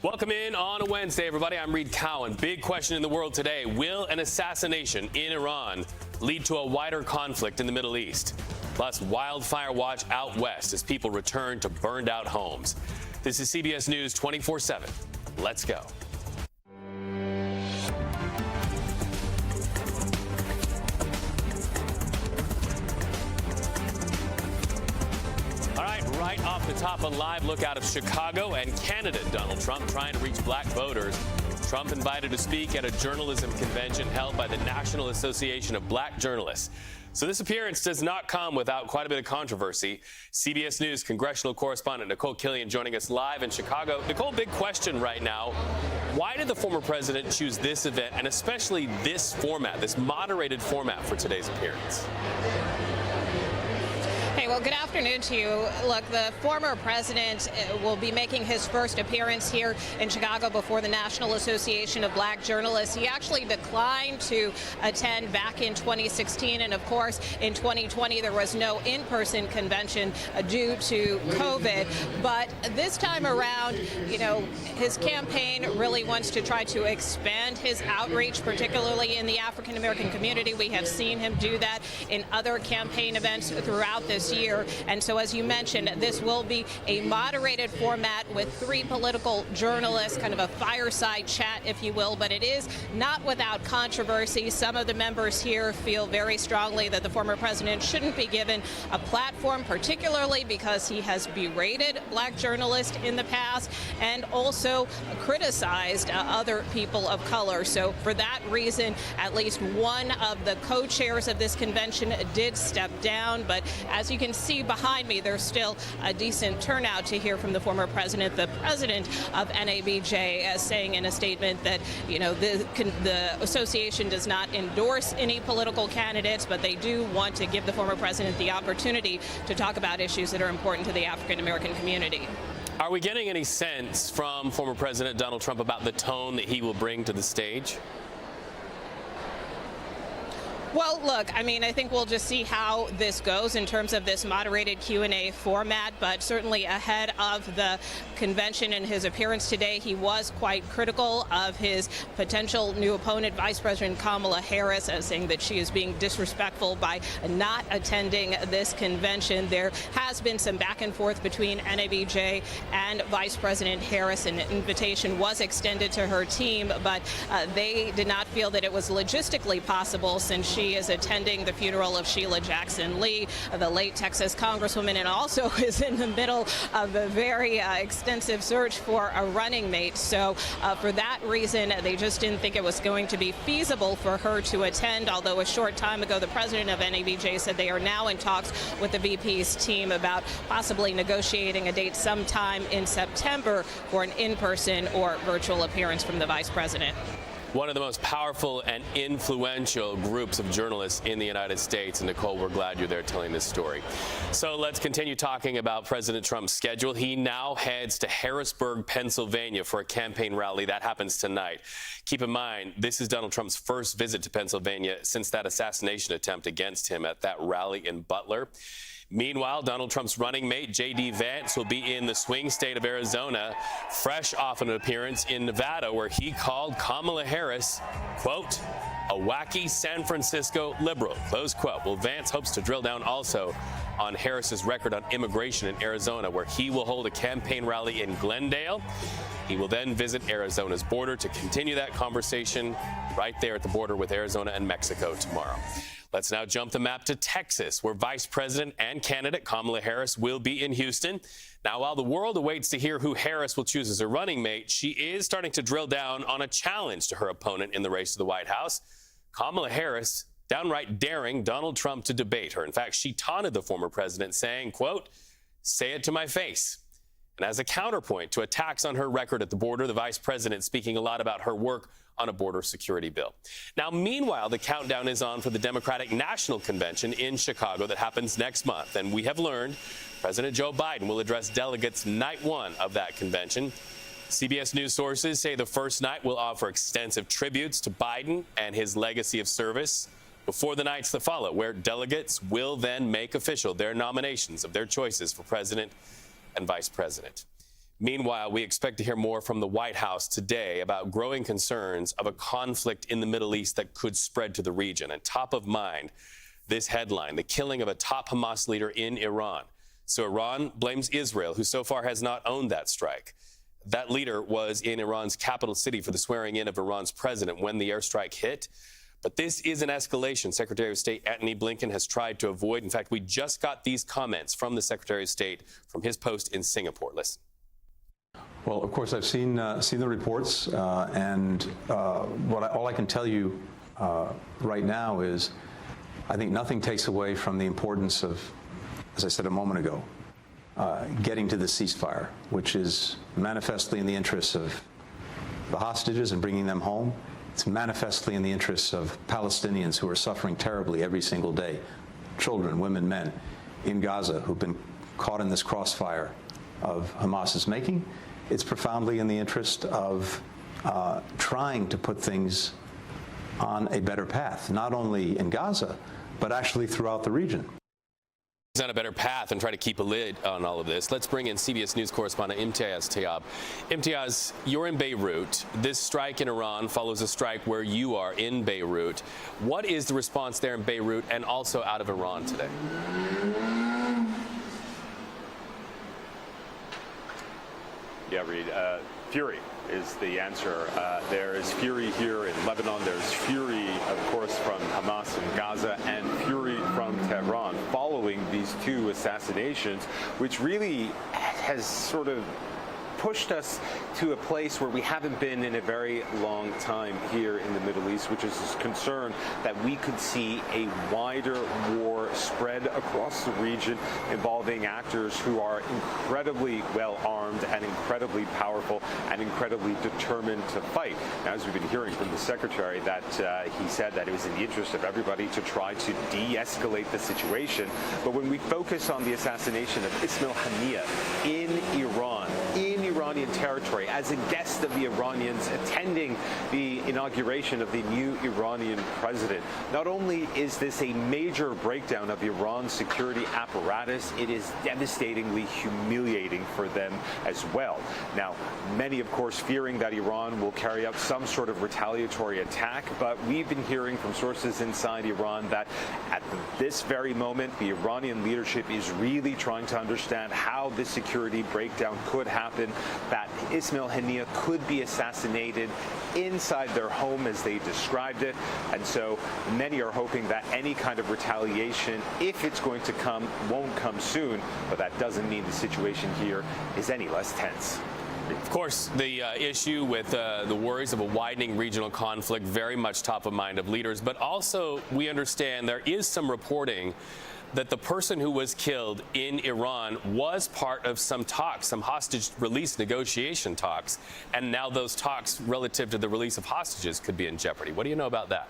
Welcome in on a Wednesday, everybody. I'm Reed Cowan. Big question in the world today. Will an assassination in Iran lead to a wider conflict in the Middle East? Plus, wildfire watch out west as people return to burned out homes. This is CBS News 24/7. Let's go. Right off the top, a live look out of Chicago and candidate Donald Trump trying to reach black voters. Trump invited to speak at a journalism convention held by the National Association of Black Journalists. So this appearance does not come without quite a bit of controversy. CBS News congressional correspondent Nicole Killian joining us live in Chicago. Nicole, big question right now. Why did the former president choose this event and especially this format, this moderated format for today's appearance? Hey, well, good afternoon to you. Look, the former president will be making his first appearance here in Chicago before the National Association of Black Journalists. He actually declined to attend back in 2016. And of course, in 2020, there was no in-person convention due to COVID. But this time around, you know, his campaign really wants to try to expand his outreach, particularly in the African-American community. We have seen him do that in other campaign events throughout this year. And so, as you mentioned, this will be a moderated format with 3 political journalists, kind of a fireside chat, if you will, but it is not without controversy. Some of the members here feel very strongly that the former president shouldn't be given a platform, particularly because he has berated black journalists in the past and also criticized other people of color. So for that reason, at least one of the co-chairs of this convention did step down. But as you can see behind me, there's still a decent turnout to hear from the former president. The president of NABJ saying in a statement that, you know, the association does not endorse any political candidates, but they do want to give the former president the opportunity to talk about issues that are important to the African-American community. Are we getting any sense from former President Donald Trump about the tone that he will bring to the stage? Well, look, I mean, I think we'll just see how this goes in terms of this moderated Q&A format, but certainly ahead of the convention and his appearance today, he was quite critical of his potential new opponent, Vice President Kamala Harris, saying that she is being disrespectful by not attending this convention. There has been some back and forth between NABJ and Vice President Harris. An invitation was extended to her team, but they did not feel that it was logistically possible since she is attending the funeral of Sheila Jackson Lee, the late Texas Congresswoman, and also is in the middle of a very extensive search for a running mate. So for that reason, they just didn't think it was going to be feasible for her to attend, although a short time ago, the president of NABJ said they are now in talks with the VP's team about possibly negotiating a date sometime in September for an in-person or virtual appearance from the vice president. One of the most powerful and influential groups of journalists in the United States. And Nicole, we're glad you're there telling this story. So let's continue talking about President Trump's schedule. He now heads to Harrisburg, Pennsylvania for a campaign rally. That happens tonight. Keep in mind, this is Donald Trump's first visit to Pennsylvania since that assassination attempt against him at that rally in Butler. Meanwhile, Donald Trump's running mate, J.D. Vance, will be in the swing state of Arizona, fresh off an appearance in Nevada, where he called Kamala Harris, quote, a wacky San Francisco liberal, close quote. Well, Vance hopes to drill down also on Harris's record on immigration in Arizona, where he will hold a campaign rally in Glendale. He will then visit Arizona's border to continue that conversation right there at the border with Arizona and Mexico tomorrow. Let's now jump the map to Texas, where Vice President and candidate Kamala Harris will be in Houston. Now, while the world awaits to hear who Harris will choose as her running mate, she is starting to drill down on a challenge to her opponent in the race to the White House. Kamala Harris downright daring Donald Trump to debate her. In fact, she taunted the former president, saying, quote, say it to my face. And as a counterpoint to attacks on her record at the border, the vice president speaking a lot about her work on a border security bill. Now, meanwhile, the countdown is on for the Democratic National Convention in Chicago that happens next month. And we have learned President Joe Biden will address delegates night 1 of that convention. CBS News sources say the first night will offer extensive tributes to Biden and his legacy of service before the nights that follow, where delegates will then make official their nominations of their choices for president and vice president. Meanwhile, we expect to hear more from the White House today about growing concerns of a conflict in the Middle East that could spread to the region. And top of mind, this headline, the killing of a top Hamas leader in Iran. So Iran blames Israel, who so far has not owned that strike. That leader was in Iran's capital city for the swearing in of Iran's president when the airstrike hit. But this is an escalation Secretary of State Antony Blinken has tried to avoid. In fact, we just got these comments from the Secretary of State from his post in Singapore. Listen. Well, of course, I've seen the reports, and all I can tell you right now is I think nothing takes away from the importance of, as I said a moment ago, getting to the ceasefire, which is manifestly in the interests of the hostages and bringing them home. It's manifestly in the interests of Palestinians who are suffering terribly every single day, children, women, men in Gaza who've been caught in this crossfire of Hamas's making. It's profoundly in the interest of trying to put things on a better path, not only in Gaza, but actually throughout the region. On a better path and try to keep a lid on all of this. Let's bring in CBS News correspondent Imtiaz Tayab. Imtiaz, you're in Beirut. This strike in Iran follows a strike where you are in Beirut. What is the response there in Beirut and also out of Iran today? Yeah, Reed, fury is the answer. There is fury here in Lebanon. There's fury, of course, from Hamas in Gaza, and fury from Tehran following these two assassinations, which really has sort of pushed us to a place where we haven't been in a very long time here in the Middle East, which is this concern that we could see a wider war spread across the region involving actors who are incredibly well armed and incredibly powerful and incredibly determined to fight. Now, as we've been hearing from the Secretary, that he said that it was in the interest of everybody to try to de-escalate the situation. But when we focus on the assassination of Ismail Haniyeh in Iran, in Iranian territory, as a guest of the Iranians attending the inauguration of the new Iranian president. Not only is this a major breakdown of Iran's security apparatus, it is devastatingly humiliating for them as well. Now, many, of course, fearing that Iran will carry out some sort of retaliatory attack, but we've been hearing from sources inside Iran that at this very moment, the Iranian leadership is really trying to understand how this security breakdown could happen, that Ismail Haniyeh could be assassinated inside their home as they described it. And so many are hoping that any kind of retaliation, if it's going to come, won't come soon. But that doesn't mean the situation here is any less tense. Of course, the issue with the worries of a widening regional conflict very much top of mind of leaders. But also, we understand there is some reporting that the person who was killed in Iran was part of some talks, some hostage release negotiation talks, and now those talks relative to the release of hostages could be in jeopardy. What do you know about that?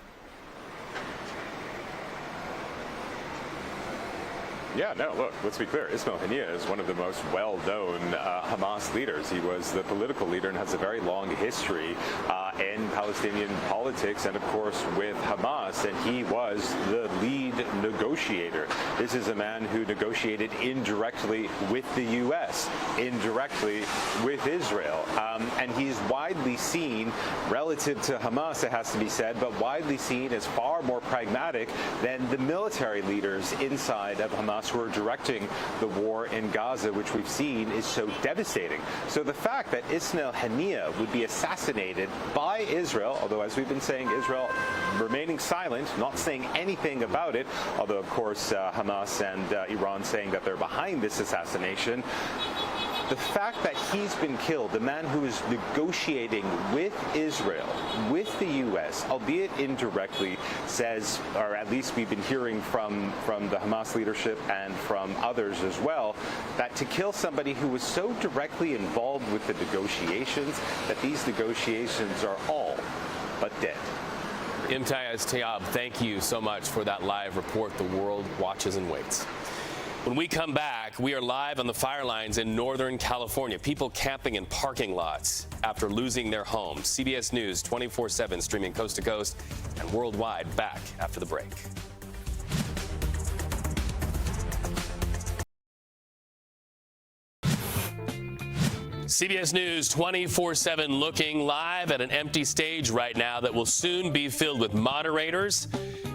Yeah, no, look, let's be clear. Ismail Haniyeh is one of the most well-known Hamas leaders. He was the political leader and has a very long history in Palestinian politics and, of course, with Hamas. And he was the lead negotiator. This is a man who negotiated indirectly with the U.S., indirectly with Israel. And he's widely seen, relative to Hamas, it has to be said, but widely seen as far more pragmatic than the military leaders inside of Hamas who are directing the war in Gaza, which we've seen is so devastating. So the fact that Ismail Haniyeh would be assassinated by Israel, although as we've been saying, Israel remaining silent, not saying anything about it, although of course Hamas and Iran saying that they're behind this assassination. The fact that he's been killed, the man who is negotiating with Israel, with the U.S., albeit indirectly, says, or at least we've been hearing from the Hamas leadership and from others as well, that to kill somebody who was so directly involved with the negotiations, that these negotiations are all but dead. Imtiaz Tayab, thank you so much for that live report. The world watches and waits. When we come back, we are live on the fire lines in Northern California. People camping in parking lots after losing their homes. CBS News 24/7 streaming coast to coast and worldwide. Back after the break. CBS News 24/7 looking live at an empty stage right now that will soon be filled with moderators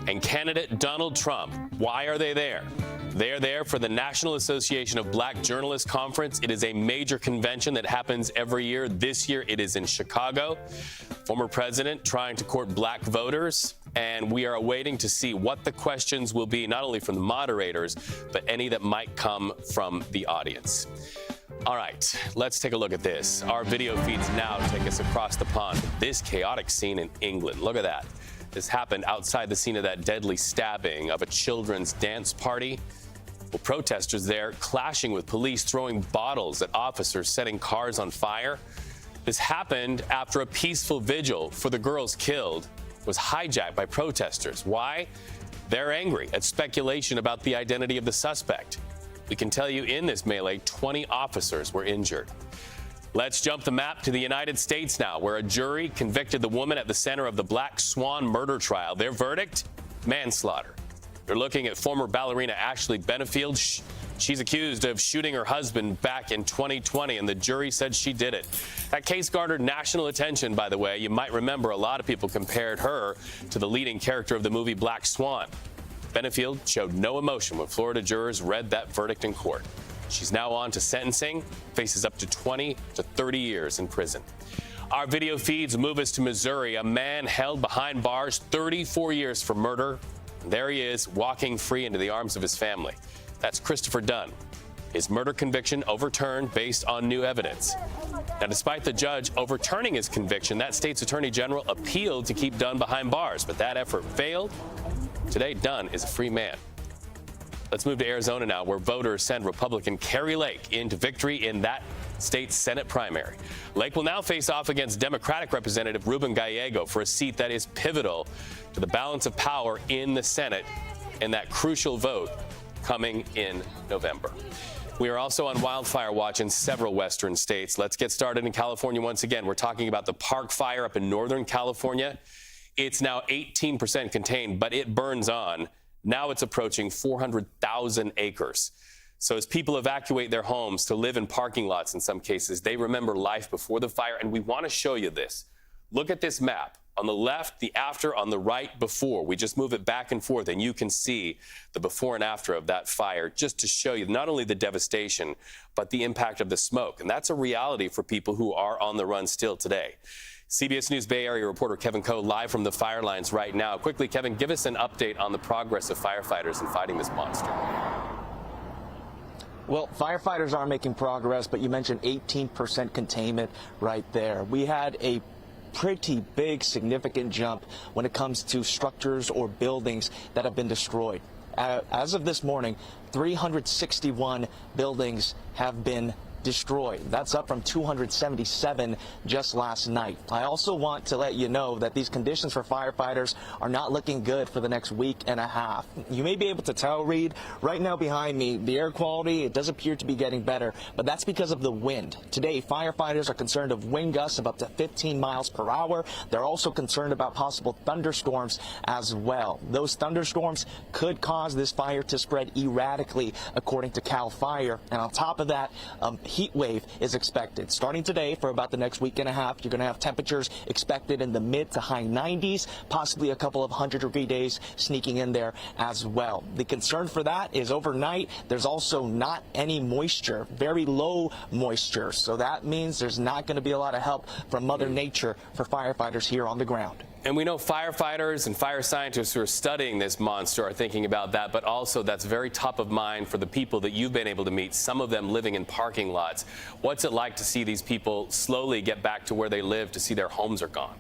and candidate Donald Trump. Why are they there? They're there for the National Association of Black Journalists Conference. It is a major convention that happens every year. This year it is in Chicago. Former president trying to court black voters, and we are waiting to see what the questions will be, not only from the moderators, but any that might come from the audience. All right, let's take a look at this. Our video feeds now take us across the pond. This chaotic scene in England. Look at that. This happened outside the scene of that deadly stabbing of a children's dance party. Well, protesters there clashing with police, throwing bottles at officers, setting cars on fire. This happened after a peaceful vigil for the girls killed was hijacked by protesters. Why? They're angry at speculation about the identity of the suspect. We can tell you in this melee, 20 officers were injured. Let's jump the map to the United States now, where a jury convicted the woman at the center of the Black Swan murder trial. Their verdict? Manslaughter. They're looking at former ballerina Ashley Benefield. She's accused of shooting her husband back in 2020, and the jury said she did it. That case garnered national attention, by the way. You might remember a lot of people compared her to the leading character of the movie Black Swan. Benefield showed no emotion when Florida jurors read that verdict in court. She's now on to sentencing, faces up to 20 to 30 years in prison. Our video feeds move us to Missouri. A man held behind bars 34 years for murder. There he is, walking free into the arms of his family. That's Christopher Dunn. His murder conviction overturned based on new evidence. Now, despite the judge overturning his conviction, that state's attorney general appealed to keep Dunn behind bars, but that effort failed. Today, Dunn is a free man. Let's move to Arizona now, where voters send Republican Kari Lake into victory in that state's Senate primary. Lake will now face off against Democratic Representative Ruben Gallego for a seat that is pivotal to the balance of power in the Senate in that crucial vote coming in November. We are also on wildfire watch in several western states. Let's get started in California once again. We're talking about the Park Fire up in Northern California. It's now 18% contained, but it burns on. Now it's approaching 400,000 acres. So as people evacuate their homes to live in parking lots in some cases, they remember life before the fire, and we want to show you this. Look at this map. On the left, the after, on the right, before. We just move it back and forth, and you can see the before and after of that fire, just to show you not only the devastation, but the impact of the smoke. And that's a reality for people who are on the run still today. CBS News Bay Area reporter Kevin Coe live from the fire lines right now. Quickly, Kevin, give us an update on the progress of firefighters in fighting this monster. Well, firefighters are making progress, but you mentioned 18% containment right there. We had a pretty big, significant jump when it comes to structures or buildings that have been destroyed. As of this morning, 361 buildings have been destroyed. That's up from 277 just last night. I also want to let you know that these conditions for firefighters are not looking good for the next week and a half. You may be able to tell, Reed, right now behind me, the air quality, it does appear to be getting better, but that's because of the wind. Today, firefighters are concerned of wind gusts of up to 15 miles per hour. They're also concerned about possible thunderstorms as well. Those thunderstorms could cause this fire to spread erratically, according to CAL FIRE. And on top of that, heat wave is expected. Starting today for about the next week and a half, you're going to have temperatures expected in the mid to high 90s, possibly a couple of 100-degree days sneaking in there as well. The concern for that is overnight, there's also not any moisture, very low moisture. So that means there's not going to be a lot of help from Mother Nature for firefighters here on the ground. And we know firefighters and fire scientists who are studying this monster are thinking about that, but also that's very top of mind for the people that you've been able to meet, some of them living in parking lots. What's it like to see these people slowly get back to where they live, to see their homes are gone?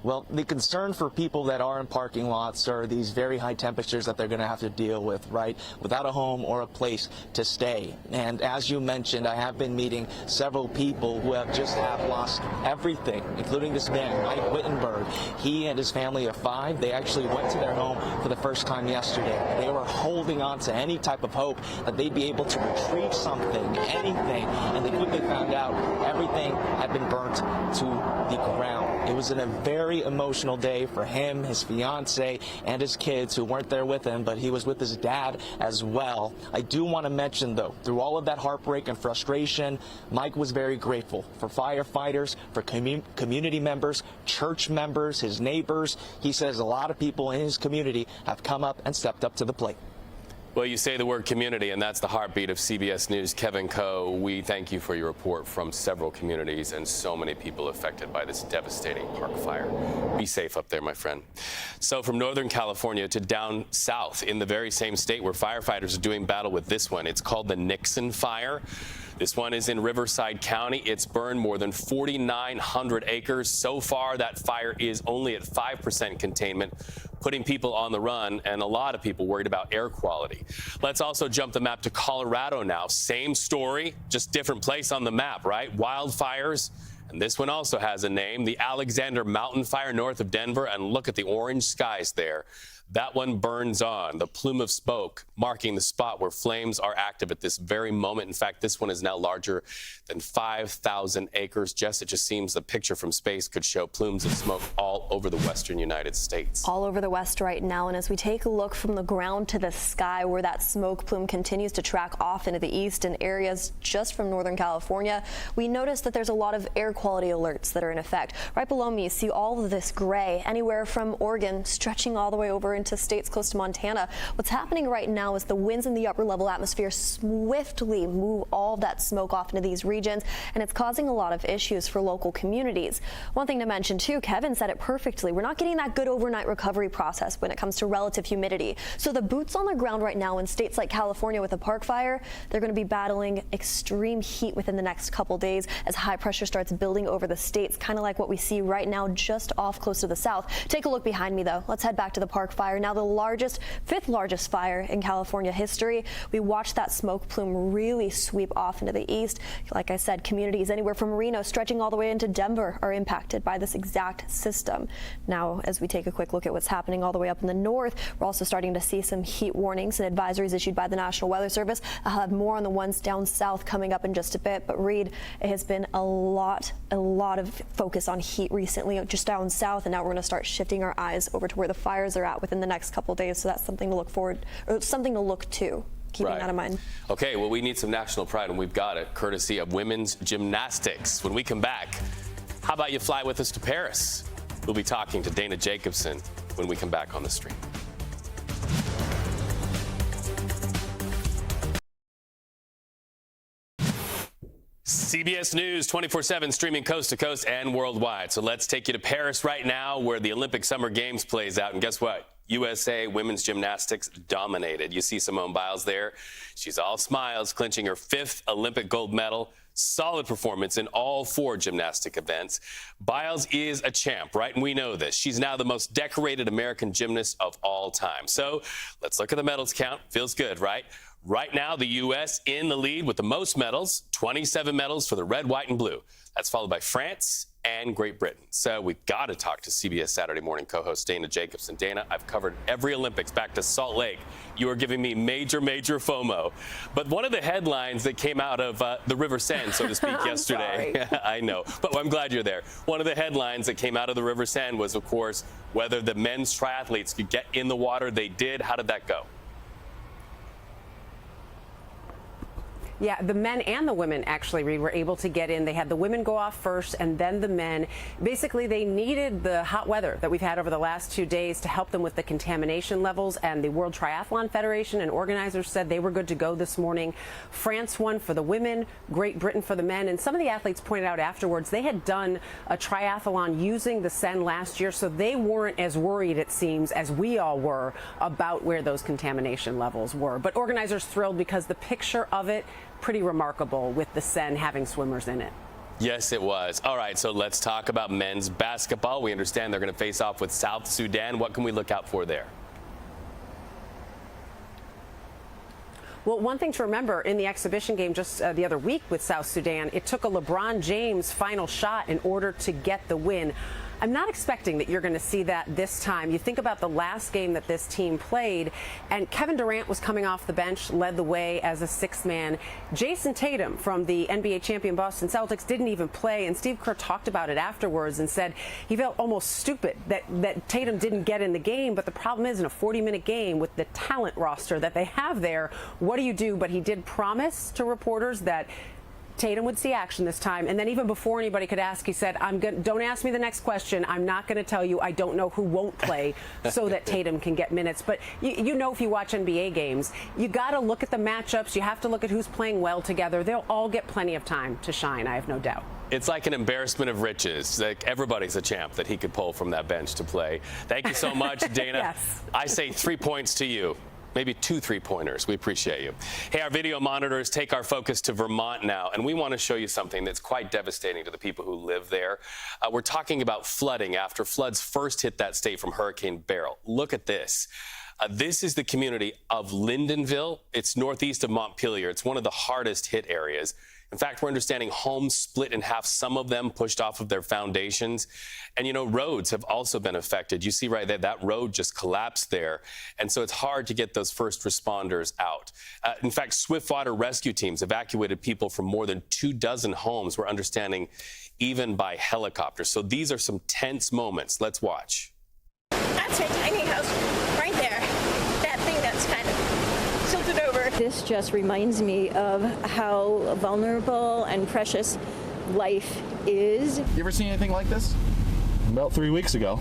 Well, the concern for people that are in parking lots are these very high temperatures that they're going to have to deal with, right, without a home or a place to stay. And as you mentioned, I have been meeting several people who have lost everything, including this man, Mike Wittenberg. He and his family of 5, they actually went to their home for the first time yesterday. They were holding on to any type of hope that they'd be able to retrieve something, anything, and they quickly found out everything had been burnt to the ground. It was in a very very emotional day for him, his fiance, and his kids who weren't there with him, but he was with his dad as well. I do want to mention, though, through all of that heartbreak and frustration, Mike was very grateful for firefighters, for community members, church members, his neighbors. He says a lot of people in his community have come up and stepped up to the plate. Well, you say the word community, and that's the heartbeat of CBS News. Kevin Coe, we thank you for your report from several communities and so many people affected by this devastating park fire. Be safe up there, my friend. So from Northern California to down south in the very same state where firefighters are doing battle with this one. It's called the Nixon Fire. This one is in Riverside County. It's burned more than 4,900 acres. So far, that fire is only at 5% containment, putting people on the run and a lot of people worried about air quality. Let's also jump the map to Colorado now. Same story, just different place on the map, right? Wildfires. And this one also has a name, the Alexander Mountain Fire north of Denver. And look at the orange skies there. That one burns on, the plume of smoke marking the spot where flames are active at this very moment. In fact, this one is now larger than 5,000 acres. Jess, it just seems the picture from space could show plumes of smoke all over the western United States. All over the West right now. And as we take a look from the ground to the sky where that smoke plume continues to track off into the east in areas just from Northern California, we notice that there's a lot of air quality alerts that are in effect. Right below me, you see all of this gray, anywhere from Oregon stretching all the way over into states close to Montana. What's happening right now is the winds in the upper level atmosphere swiftly move all of that smoke off into these regions, and it's causing a lot of issues for local communities. One thing to mention too, Kevin said it perfectly. We're not getting that good overnight recovery process when it comes to relative humidity. So the boots on the ground right now in states like California with a park fire, they're going to be battling extreme heat within the next couple days as high pressure starts building over the states, kind of like what we see right now just off close to the south. Take a look behind me though. Let's head back to the park fire. Now the fifth largest fire in California history. We watched that smoke plume really sweep off into the east. Like I said, communities anywhere from Reno stretching all the way into Denver are impacted by this exact system. Now, as we take a quick look at what's happening all the way up in the north, we're also starting to see some heat warnings and advisories issued by the National Weather Service. I'll have more on the ones down south coming up in just a bit. But Reed, it has been a lot of focus on heat recently just down south, and now we're going to start shifting our eyes over to where the fires are at within the next couple days. So that's something to look forward, or something to look to. Keeping that in mind. Okay, well, we need some national pride, and we've got it, courtesy of women's gymnastics. When we come back, how about you fly with us to Paris? We'll be talking to Dana Jacobson when we come back on the stream. CBS News 24/7 streaming coast to coast and worldwide. So let's take you to Paris right now where the Olympic Summer Games plays out. And guess what? USA women's gymnastics dominated. You see Simone Biles there. She's all smiles, clinching her 5th Olympic gold medal. Solid performance in all 4 gymnastic events. Biles is a champ, right? And we know this. She's now the most decorated American gymnast of all time. So let's look at the medals count. Feels good, right? Right now, the U.S. in the lead with the most medals, 27 medals for the red, white, and blue. That's followed by France and Great Britain. So we've got to talk to CBS Saturday Morning co-host Dana Jacobson. Dana, I've covered every Olympics back to Salt Lake. You are giving me major FOMO. But one of the headlines that came out of the River Seine, so to speak, yesterday, I know, but I'm glad you're there. One of the headlines that came out of the River Seine was, of course, whether the men's triathletes could get in the water. They did. How did that go? Yeah, the men and the women actually were able to get in. They had the women go off first and then the men. Basically, they needed the hot weather that we've had over the last 2 days to help them with the contamination levels. And the World Triathlon Federation and organizers said they were good to go this morning. France won for the women, Great Britain for the men. And some of the athletes pointed out afterwards they had done a triathlon using the Seine last year, so they weren't as worried, it seems, as we all were about where those contamination levels were. But organizers thrilled because the picture of it, pretty remarkable with the Seine having swimmers in it. Yes, it was. All right, so let's talk about men's basketball. We understand they're going to face off with South Sudan. What can we look out for there? Well, one thing to remember in the exhibition game just the other week with South Sudan, it took a LeBron James final shot in order to get the win. I'm not expecting that you're going to see that this time. You think about the last game that this team played, and Kevin Durant was coming off the bench, led the way as a sixth man. Jason Tatum from the NBA champion Boston Celtics didn't even play, and Steve Kerr talked about it afterwards and said he felt almost stupid that Tatum didn't get in the game. But the problem is, in a 40-minute game with the talent roster that they have there, what do you do? But he did promise to reporters that Tatum would see action this time. And then even before anybody could ask, he said, don't ask me the next question. I'm not going to tell you. I don't know who won't play so that Tatum can get minutes. But you know, if you watch NBA games, you got to look at the matchups. You have to look at who's playing well together. They'll all get plenty of time to shine, I have no doubt. It's like an embarrassment of riches. Like everybody's a champ that he could pull from that bench to play. Thank you so much, Dana. Yes. I say 3 points to you. Maybe 2 3-pointers. We appreciate you. Hey, our video monitors take our focus to Vermont now, and we want to show you something that's quite devastating to the people who live there. We're talking about flooding after floods first hit that state from Hurricane Beryl. Look at this. This is the community of Lyndonville. It's northeast of Montpelier. It's one of the hardest hit areas. In fact, we're understanding homes split in half, some of them pushed off of their foundations. And, you know, roads have also been affected. You see right there, that road just collapsed there. And so it's hard to get those first responders out. In fact, swiftwater rescue teams evacuated people from more than 24 homes, we're understanding, even by helicopter. So these are some tense moments. Let's watch. That's my tiny house right there. That thing that's kind of tilted over. This just reminds me of how vulnerable and precious life is. You ever seen anything like this? About 3 weeks ago.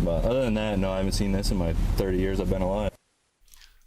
But other than that, no, I haven't seen this in my 30 years I've been alive.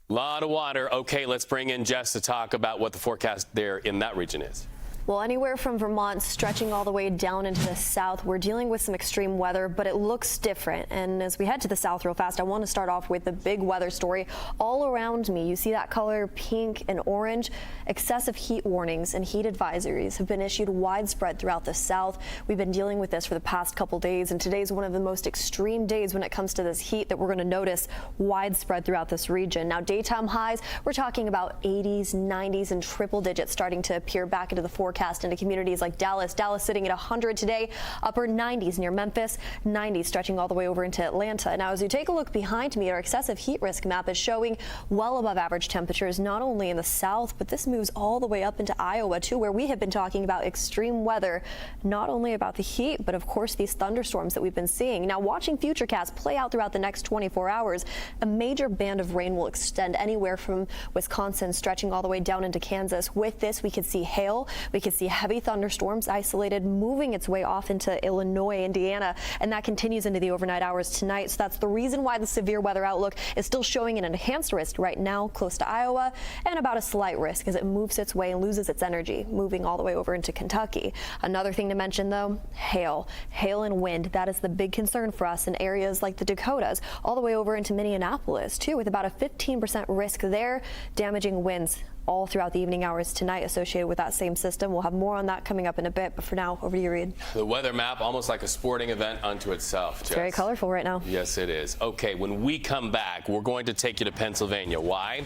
A lot of water. Okay, let's bring in Jess to talk about what the forecast there in that region is. Well, anywhere from Vermont stretching all the way down into the south, we're dealing with some extreme weather, but it looks different. And as we head to the south real fast, I want to start off with the big weather story. All around me, you see that color, pink and orange. Excessive heat warnings and heat advisories have been issued widespread throughout the south. We've been dealing with this for the past couple days, and today's one of the most extreme days when it comes to this heat that we're going to notice widespread throughout this region. Now, daytime highs, we're talking about 80s, 90s, and triple digits starting to appear back into the forecast into communities like Dallas. Dallas sitting at 100 today, upper 90s near Memphis, 90s stretching all the way over into Atlanta. Now, as you take a look behind me, our excessive heat risk map is showing well above average temperatures, not only in the south, but this moves all the way up into Iowa, too, where we have been talking about extreme weather, not only about the heat, but of course these thunderstorms that we've been seeing. Now, watching futurecasts play out throughout the next 24 hours, a major band of rain will extend anywhere from Wisconsin stretching all the way down into Kansas. With this, we could see hail, we could see heavy thunderstorms isolated, moving its way off into Illinois, Indiana, and that continues into the overnight hours tonight. So that's the reason why the severe weather outlook is still showing an enhanced risk right now close to Iowa, and about a slight risk as it moves its way and loses its energy, moving all the way over into Kentucky. Another thing to mention, though, hail and wind. That is the big concern for us in areas like the Dakotas, all the way over into Minneapolis, too, with about a 15% risk there, damaging winds all throughout the evening hours tonight associated with that same system. We'll have more on that coming up in a bit, but for now, over to you, Reed. The weather map, almost like a sporting event unto itself, Jess. It's very colorful right now. Yes, it is. Okay, when we come back, we're going to take you to Pennsylvania. Why?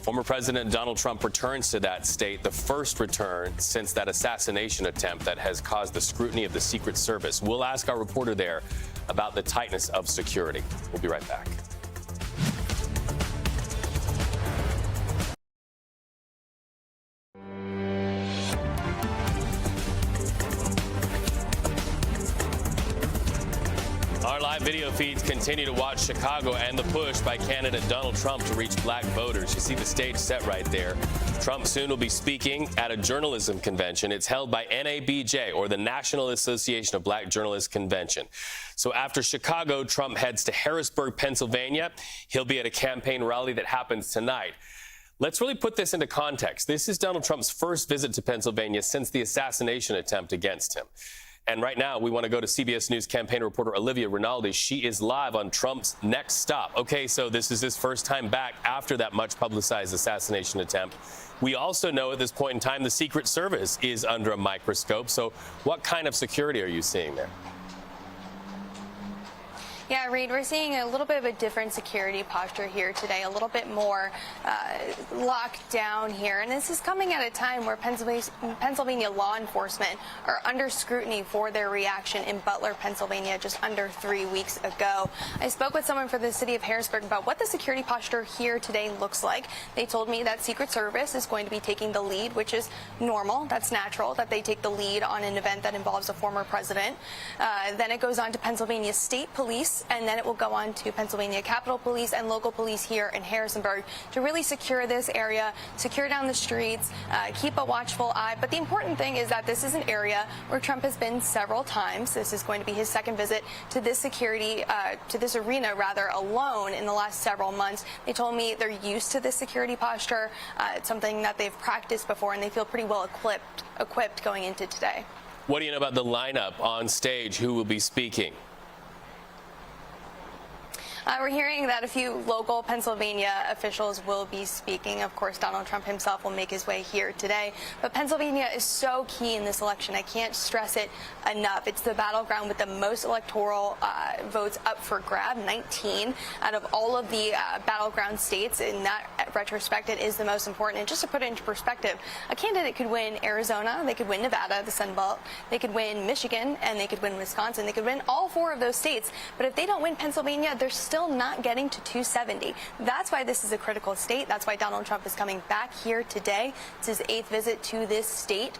Former President Donald Trump returns to that state, the first return since that assassination attempt that has caused the scrutiny of the Secret Service. We'll ask our reporter there about the tightness of security. We'll be right back. Our live video feeds continue to watch Chicago and the push by candidate Donald Trump to reach black voters. You see the stage set right there. Trump soon will be speaking at a journalism convention. It's held by NABJ, or the National Association of Black Journalists Convention. So after Chicago, Trump heads to Harrisburg, Pennsylvania. He'll be at a campaign rally that happens tonight. Let's really put this into context. This is Donald Trump's first visit to Pennsylvania since the assassination attempt against him. And right now, we want to go to CBS News campaign reporter Olivia Rinaldi. She is live on Trump's next stop. Okay, so this is his first time back after that much publicized assassination attempt. We also know at this point in time the Secret Service is under a microscope. So what kind of security are you seeing there? Yeah, Reed, we're seeing a little bit of a different security posture here today, a little bit more locked down here. And this is coming at a time where Pennsylvania law enforcement are under scrutiny for their reaction in Butler, Pennsylvania, just under 3 weeks ago. I spoke with someone for the city of Harrisburg about what the security posture here today looks like. They told me that Secret Service is going to be taking the lead, which is normal. That's natural that they take the lead on an event that involves a former president. Then it goes on to Pennsylvania State Police, and then it will go on to Pennsylvania Capitol Police and local police here in Harrisonburg to really secure this area, secure down the streets, keep a watchful eye. But the important thing is that this is an area where Trump has been several times. This is going to be his second visit to this to this arena rather, alone in the last several months. They told me they're used to this security posture. It's something that they've practiced before, and they feel pretty well equipped going into today. What do you know about the lineup on stage? Who will be speaking? We're hearing that a few local Pennsylvania officials will be speaking. Of course, Donald Trump himself will make his way here today. But Pennsylvania is so key in this election. I can't stress it enough. It's the battleground with the most electoral votes up for grab, 19 out of all of the battleground states. In that retrospect, it is the most important. And just to put it into perspective, a candidate could win Arizona, they could win Nevada, the Sun Belt, they could win Michigan, and they could win Wisconsin. They could win all four of those states. But if they don't win Pennsylvania, they're still not getting to 270. That's why this is a critical state. That's why Donald Trump is coming back here today. It's his 8th visit to this state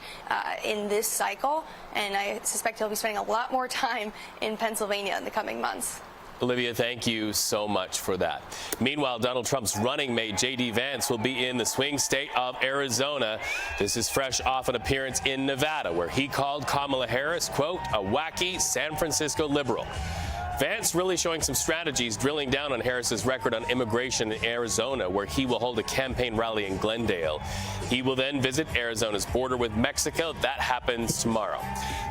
in this cycle, and I suspect he'll be spending a lot more time in Pennsylvania in the coming months. Olivia, thank you so much for that. Meanwhile, Donald Trump's running mate, J.D. Vance, will be in the swing state of Arizona. This is fresh off an appearance in Nevada, where he called Kamala Harris, quote, a wacky San Francisco liberal. Vance really showing some strategies, drilling down on Harris's record on immigration in Arizona, where he will hold a campaign rally in Glendale. He will then visit Arizona's border with Mexico. That happens tomorrow.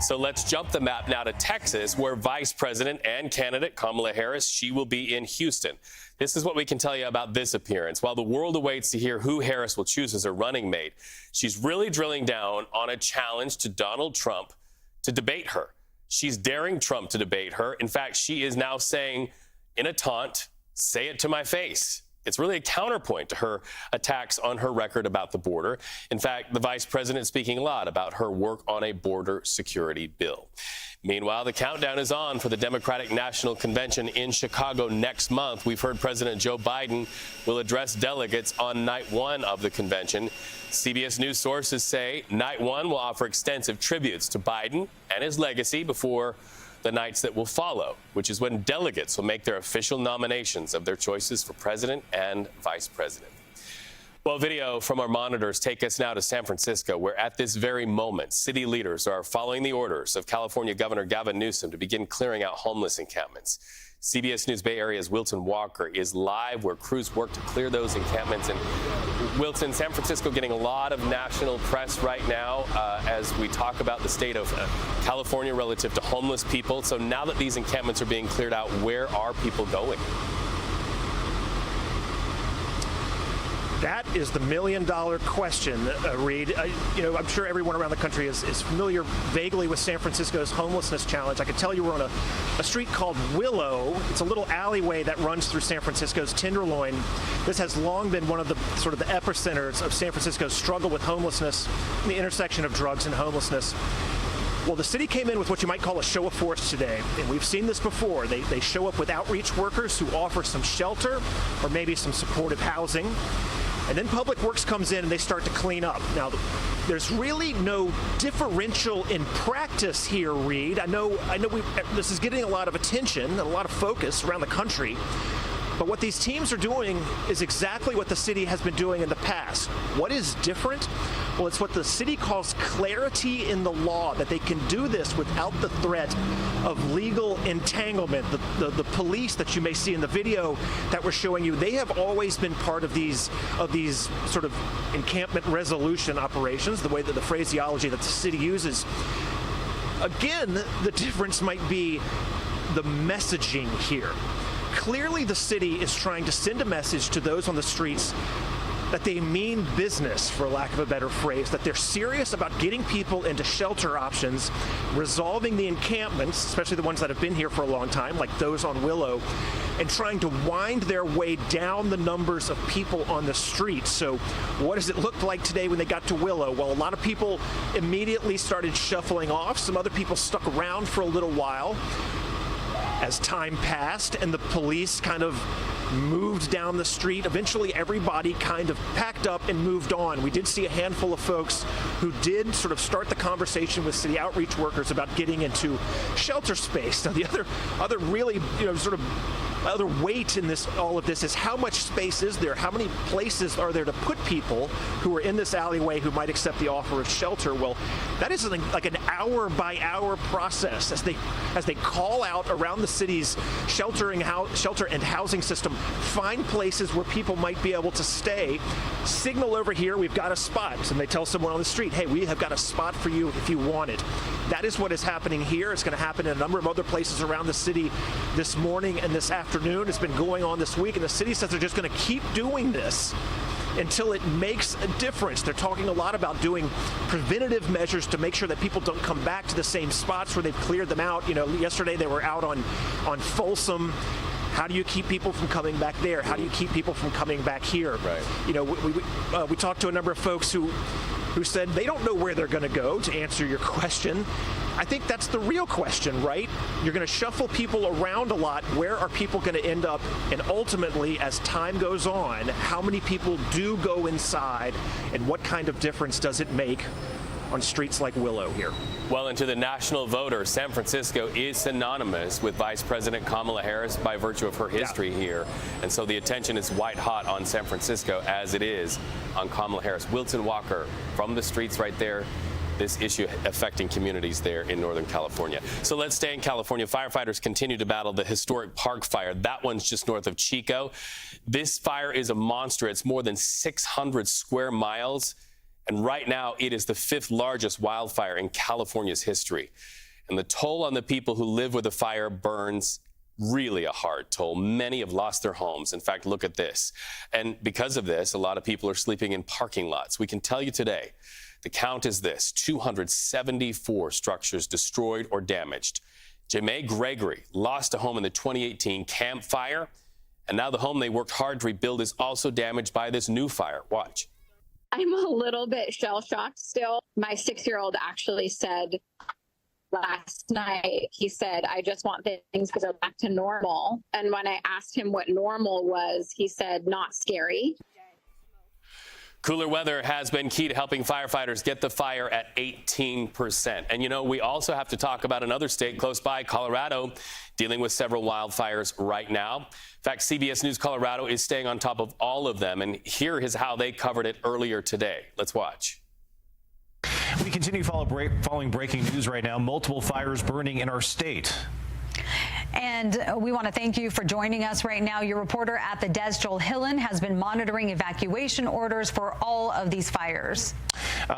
So let's jump the map now to Texas, where Vice President and candidate Kamala Harris, she will be in Houston. This is what we can tell you about this appearance. While the world awaits to hear who Harris will choose as her running mate, she's really drilling down on a challenge to Donald Trump to debate her. She's daring Trump to debate her. In fact, she is now saying in a taunt, say it to my face. It's really a counterpoint to her attacks on her record about the border. In fact, the vice president speaking a lot about her work on a border security bill. Meanwhile, the countdown is on for the Democratic National Convention in Chicago next month. We've heard President Joe Biden will address delegates on night one of the convention. CBS News sources say night one will offer extensive tributes to Biden and his legacy before the nights that will follow, which is when delegates will make their official nominations of their choices for president and vice president. Well, video from our monitors take us now to San Francisco, where at this very moment, city leaders are following the orders of California Governor Gavin Newsom to begin clearing out homeless encampments. CBS News Bay Area's Wilton Walker is live where crews work to clear those encampments. And Wilton, San Francisco getting a lot of national press right now as we talk about the state of California relative to homeless people. So now that these encampments are being cleared out, where are people going? That is the million-dollar question, Reed. I'm sure everyone around the country is familiar vaguely with San Francisco's homelessness challenge. I can tell you we're on a street called Willow. It's a little alleyway that runs through San Francisco's Tenderloin. This has long been one of the sort of the epicenters of San Francisco's struggle with homelessness, the intersection of drugs and homelessness. Well, the city came in with what you might call a show of force today, and we've seen this before. They show up with outreach workers who offer some shelter or maybe some supportive housing. And then Public Works comes in and they start to clean up. Now, there's really no differential in practice here, Reed. I know this is getting a lot of attention and a lot of focus around the country. But what these teams are doing is exactly what the city has been doing in the past. What is different? Well, it's what the city calls clarity in the law, that they can do this without the threat of legal entanglement. The police that you may see in the video that we're showing you, they have always been part of these sort of encampment resolution operations, the way that the phraseology that the city uses. Again, the difference might be the messaging here. Clearly, the city is trying to send a message to those on the streets that they mean business, for lack of a better phrase, that they're serious about getting people into shelter options, resolving the encampments, especially the ones that have been here for a long time, like those on Willow, and trying to wind their way down the numbers of people on the streets. So what does it look like today when they got to Willow? Well, a lot of people immediately started shuffling off. Some other people stuck around for a little while as time passed and the police kind of moved down the street. Eventually, everybody kind of packed up and moved on. We did see a handful of folks who did sort of start the conversation with city outreach workers about getting into shelter space. Now, the other really, sort of other weight in all of this is how much space is there? How many places are there to put people who are in this alleyway who might accept the offer of shelter? Well, that is like an hour-by-hour process as they call out around the city's shelter and housing system, find places where people might be able to stay, signal over here, we've got a spot, and they tell someone on the street, hey, we have got a spot for you if you want it. That is what is happening here. It's going to happen in a number of other places around the city this morning and this afternoon. It's been going on this week, and the city says they're just going to keep doing this until it makes a difference. They're talking a lot about doing preventative measures to make sure that people don't come back to the same spots where they've cleared them out. Yesterday they were out on Folsom. How do you keep people from coming back there? How do you keep people from coming back here? Right. We talked to a number of folks who said they don't know where they're going to go, to answer your question. I think that's the real question, right? You're going to shuffle people around a lot. Where are people going to end up? And ultimately, as time goes on, how many people do go inside, and what kind of difference does it make on streets like Willow here? Well, and to the national voter, San Francisco is synonymous with Vice President Kamala Harris by virtue of her history here. And so the attention is white hot on San Francisco as it is on Kamala Harris. Wilton Walker from the streets right there. This issue affecting communities there in Northern California. So let's stay in California. Firefighters continue to battle the historic Park Fire. That one's just north of Chico. This fire is a monster. It's more than 600 square miles. And right now, it is the 5th largest wildfire in California's history. And the toll on the people who live where the fire burns, really a hard toll. Many have lost their homes. In fact, look at this. And because of this, a lot of people are sleeping in parking lots. We can tell you today, the count is this: 274 structures destroyed or damaged. Jemae Gregory lost a home in the 2018 Camp Fire. And now the home they worked hard to rebuild is also damaged by this new fire. Watch. I'm a little bit shell-shocked still. My 6-year-old actually said last night, he said, I just want things to go back to normal. And when I asked him what normal was, he said, not scary. Cooler weather has been key to helping firefighters get the fire at 18%. And we also have to talk about another state close by, Colorado, dealing with several wildfires right now. In fact, CBS News Colorado is staying on top of all of them. And here is how they covered it earlier today. Let's watch. We continue following breaking news right now. Multiple fires burning in our state. And we want to thank you for joining us right now. Your reporter at the Des Joel Hillen has been monitoring evacuation orders for all of these fires.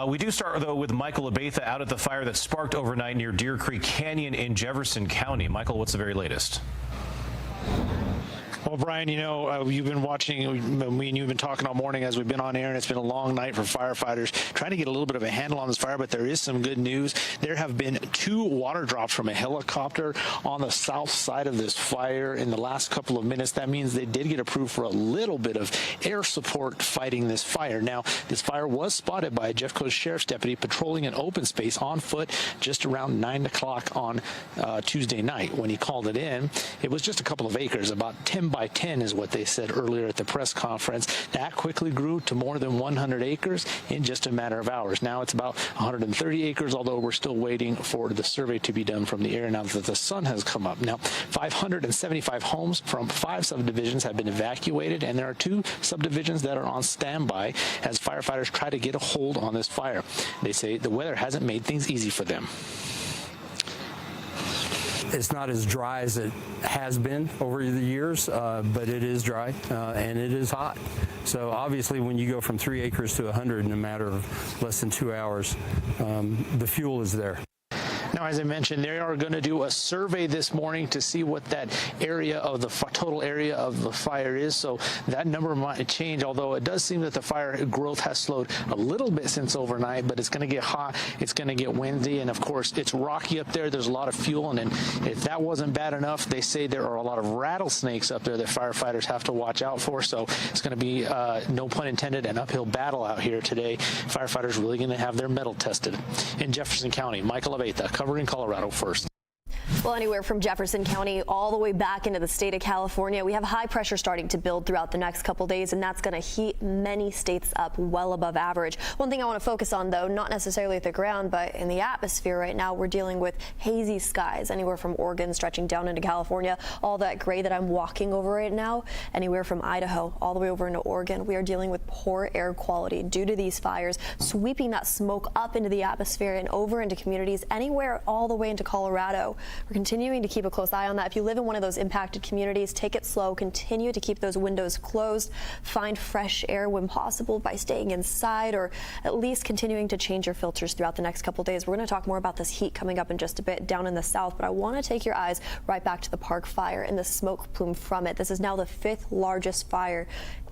We do start, though, with Michael Abatha out at the fire that sparked overnight near Deer Creek Canyon in Jefferson County. Michael, what's the very latest? Well, Brian, you've been watching, me and you've been talking all morning as we've been on air, and it's been a long night for firefighters trying to get a little bit of a handle on this fire, but there is some good news. There have been 2 water drops from a helicopter on the south side of this fire in the last couple of minutes. That means they did get approved for a little bit of air support fighting this fire. Now, this fire was spotted by a Jeff Coast Sheriff's deputy patrolling an open space on foot just around 9 o'clock on Tuesday night. When he called it in, it was just a couple of acres, about 10 by 10 is what they said earlier at the press conference. That quickly grew to more than 100 acres in just a matter of hours. Now it's about 130 acres, although we're still waiting for the survey to be done from the air now that the sun has come up. Now, 575 homes from 5 subdivisions have been evacuated, and there are 2 subdivisions that are on standby as firefighters try to get a hold on this fire. They say the weather hasn't made things easy for them. It's not as dry as it has been over the years, but it is dry and it is hot. So obviously when you go from 3 acres to 100 in a matter of less than 2 hours, the fuel is there. Now, as I mentioned, they are going to do a survey this morning to see what that area of the total area of the fire is. So that number might change, although it does seem that the fire growth has slowed a little bit since overnight, but it's going to get hot. It's going to get windy. And of course, it's rocky up there. There's a lot of fuel. And if that wasn't bad enough, they say there are a lot of rattlesnakes up there that firefighters have to watch out for. So it's going to be, no pun intended, an uphill battle out here today. Firefighters really going to have their mettle tested. In Jefferson County, Michael Abeyta, covering Colorado First. Well, anywhere from Jefferson County all the way back into the state of California, we have high pressure starting to build throughout the next couple days, and that's going to heat many states up well above average. One thing I want to focus on, though, not necessarily at the ground, but in the atmosphere right now, we're dealing with hazy skies anywhere from Oregon stretching down into California. All that gray that I'm walking over right now, anywhere from Idaho all the way over into Oregon, we are dealing with poor air quality due to these fires sweeping that smoke up into the atmosphere and over into communities anywhere all the way into Colorado. We're continuing to keep a close eye on that. If you live in one of those impacted communities, take it slow. Continue to keep those windows closed. Find fresh air when possible by staying inside, or at least continuing to change your filters throughout the next couple days. We're going to talk more about this heat coming up in just a bit down in the south, but I want to take your eyes right back to the Park Fire and the smoke plume from it. This is now the 5th largest fire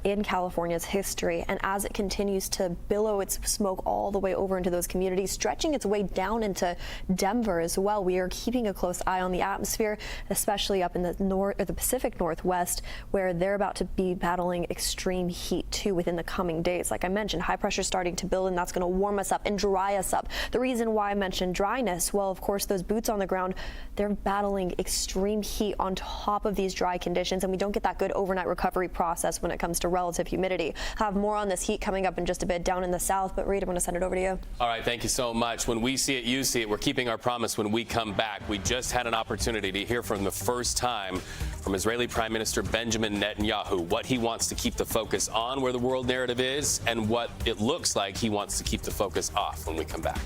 in California's history, and as it continues to billow its smoke all the way over into those communities, stretching its way down into Denver as well, we are keeping a close eye on the atmosphere, especially up in the the Pacific Northwest, where they're about to be battling extreme heat too within the coming days. Like I mentioned, high pressure starting to build, and that's going to warm us up and dry us up. The reason why I mentioned dryness, well, of course, those boots on the ground, they're battling extreme heat on top of these dry conditions, and we don't get that good overnight recovery process when it comes to relative humidity. Have more on this heat coming up in just a bit down in the south, but Reed, I'm going to send it over to you. All right, thank you so much. When we see it, you see it. We're keeping our promise when we come back. We just had an opportunity to hear from the first time from Israeli Prime Minister Benjamin Netanyahu what he wants to keep the focus on, where the world narrative is, and what it looks like he wants to keep the focus off when we come back.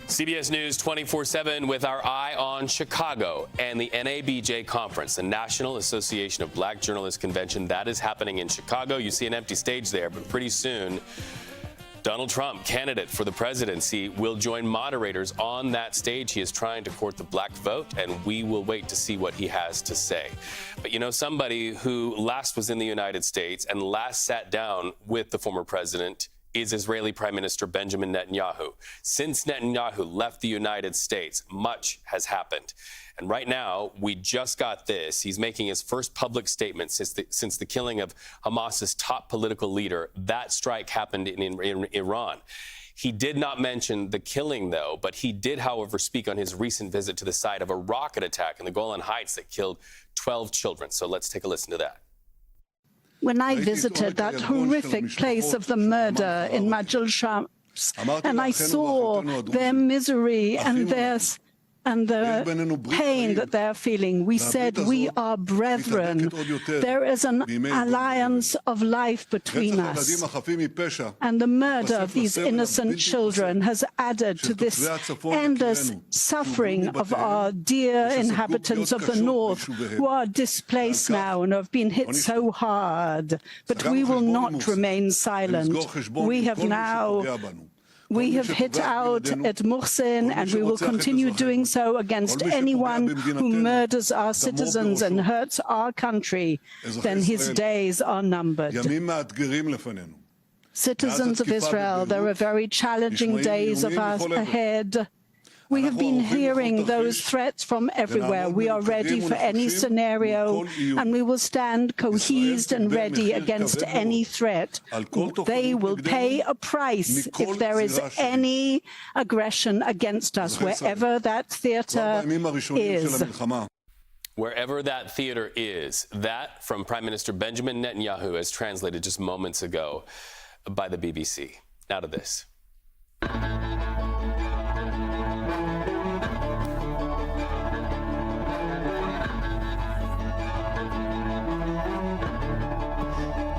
CBS News 24/7 with our eye on Chicago and the NABJ conference, the National Association of Black Journalists Convention. That is happening in Chicago. You see an empty stage there, but pretty soon Donald Trump, candidate for the presidency, will join moderators on that stage. He is trying to court the black vote, and we will wait to see what he has to say. But you know, somebody who last was in the United States and last sat down with the former president is Israeli Prime Minister Benjamin Netanyahu. Since Netanyahu left the United States, much has happened. And right now, we just got this. He's making his first public statement since the killing of Hamas's top political leader. That strike happened in Iran. He did not mention the killing, though, but he did, however, speak on his recent visit to the site of a rocket attack in the Golan Heights that killed 12 children. So let's take a listen to that. When I visited that horrific place of the murder in Majul Shams, and I saw their misery and the pain that they're feeling, we said, we are brethren. There is an alliance of life between us. And the murder of these innocent children has added to this endless suffering of our dear inhabitants of the north who are displaced now and have been hit so hard. But we will not remain silent. We have hit out at Muhsin, and we will continue doing so against anyone who murders our citizens and hurts our country. Then his days are numbered. Citizens of Israel, there are very challenging days of us ahead. We have been hearing those threats from everywhere. We are ready for any scenario, and we will stand cohesed and ready against any threat. They will pay a price if there is any aggression against us, wherever that theater is. Wherever that theater is. That from Prime Minister Benjamin Netanyahu, as translated just moments ago by the BBC. Now to this.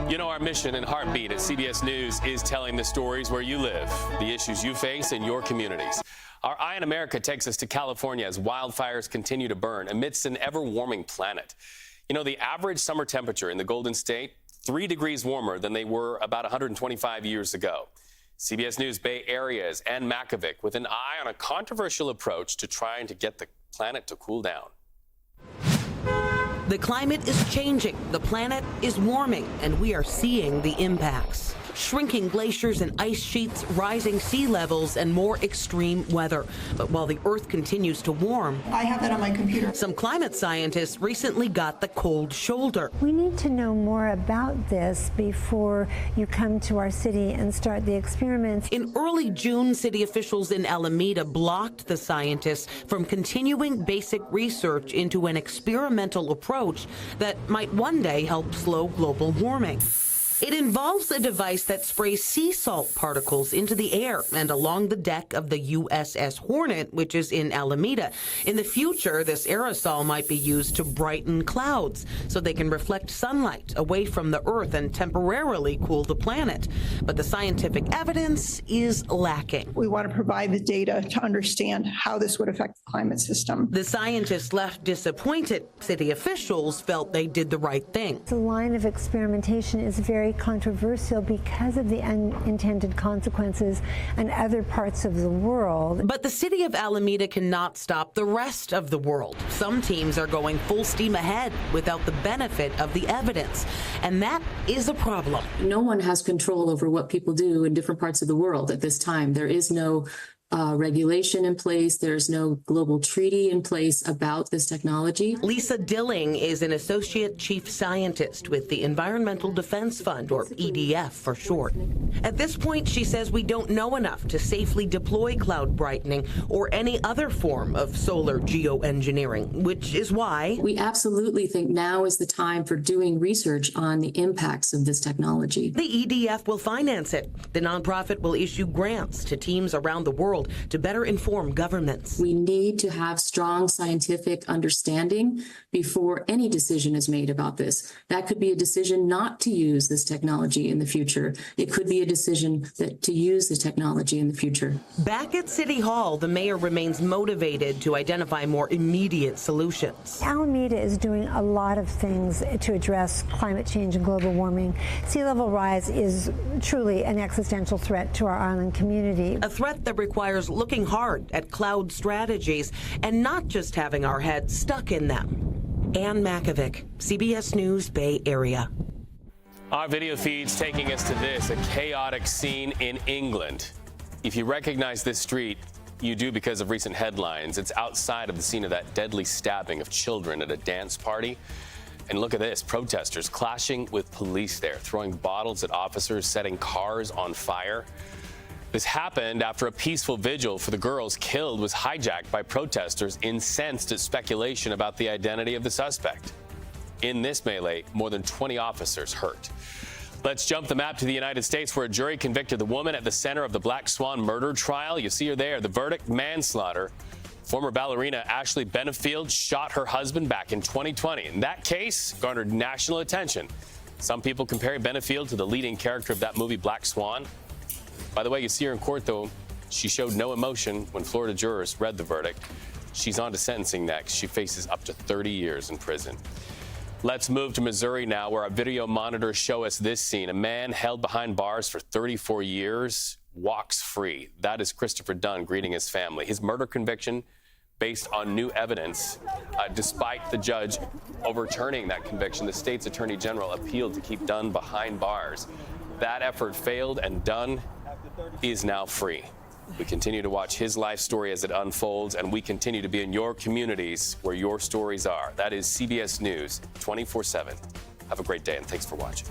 You know, our mission and heartbeat at CBS News is telling the stories where you live, the issues you face in your communities. Our Eye on America takes us to California as wildfires continue to burn amidst an ever-warming planet. You know, the average summer temperature in the Golden State, 3 degrees warmer than they were about 125 years ago. CBS News Bay Area's Ann Makovic with an eye on a controversial approach to trying to get the planet to cool down. The climate is changing, the planet is warming, and we are seeing the impacts. Shrinking glaciers and ice sheets, rising sea levels, and more extreme weather. But while the Earth continues to warm, I have that on my computer. Some climate scientists recently got the cold shoulder. We need to know more about this before you come to our city and start the experiments. In early June, city officials in Alameda blocked the scientists from continuing basic research into an experimental approach that might one day help slow global warming. It involves a device that sprays sea salt particles into the air and along the deck of the USS Hornet, which is in Alameda. In the future, this aerosol might be used to brighten clouds so they can reflect sunlight away from the Earth and temporarily cool the planet. But the scientific evidence is lacking. We want to provide the data to understand how this would affect the climate system. The scientists left disappointed. City officials felt they did the right thing. The line of experimentation is very controversial because of the unintended consequences in other parts of the world. But the city of Alameda cannot stop the rest of the world. Some teams are going full steam ahead without the benefit of the evidence, and that is a problem. No one has control over what people do in different parts of the world at this time. There is no regulation in place. There's no global treaty in place about this technology. Lisa Dilling is an associate chief scientist with the Environmental Defense Fund, or EDF for short. At this point, she says we don't know enough to safely deploy cloud brightening or any other form of solar geoengineering, which is why we absolutely think now is the time for doing research on the impacts of this technology. The EDF will finance it. The nonprofit will issue grants to teams around the world to better inform governments. We need to have strong scientific understanding before any decision is made about this. That could be a decision not to use this technology in the future. It could be a decision to use the technology in the future. Back at City Hall, the mayor remains motivated to identify more immediate solutions. Alameda is doing a lot of things to address climate change and global warming. Sea level rise is truly an existential threat to our island community. A threat that requires looking hard at cloud strategies and not just having our heads stuck in them. Ann Makovic, CBS News Bay Area. Our video feed's taking us to this, a chaotic scene in England. If you recognize this street, you do because of recent headlines. It's outside of the scene of that deadly stabbing of children at a dance party. And look at this, protesters clashing with police there, throwing bottles at officers, setting cars on fire. This happened after a peaceful vigil for the girls killed was hijacked by protesters incensed at speculation about the identity of the suspect. In this melee, more than 20 officers hurt. Let's jump the map to the United States, where a jury convicted the woman at the center of the Black Swan murder trial. You see her there. The verdict, manslaughter. Former ballerina Ashley Benefield shot her husband back in 2020. And that case garnered national attention. Some people comparing Benefield to the leading character of that movie, Black Swan. By the way, you see her in court, though. She showed no emotion when Florida jurors read the verdict. She's on to sentencing next. She faces up to 30 years in prison. Let's move to Missouri now, where our video monitors show us this scene. A man held behind bars for 34 years walks free. That is Christopher Dunn greeting his family. His murder conviction based on new evidence. Despite the judge overturning that conviction, the state's attorney general appealed to keep Dunn behind bars. That effort failed, and Dunn is now free. We continue to watch his life story as it unfolds, and we continue to be in your communities where your stories are. That is CBS News 24/7. Have a great day, and thanks for watching.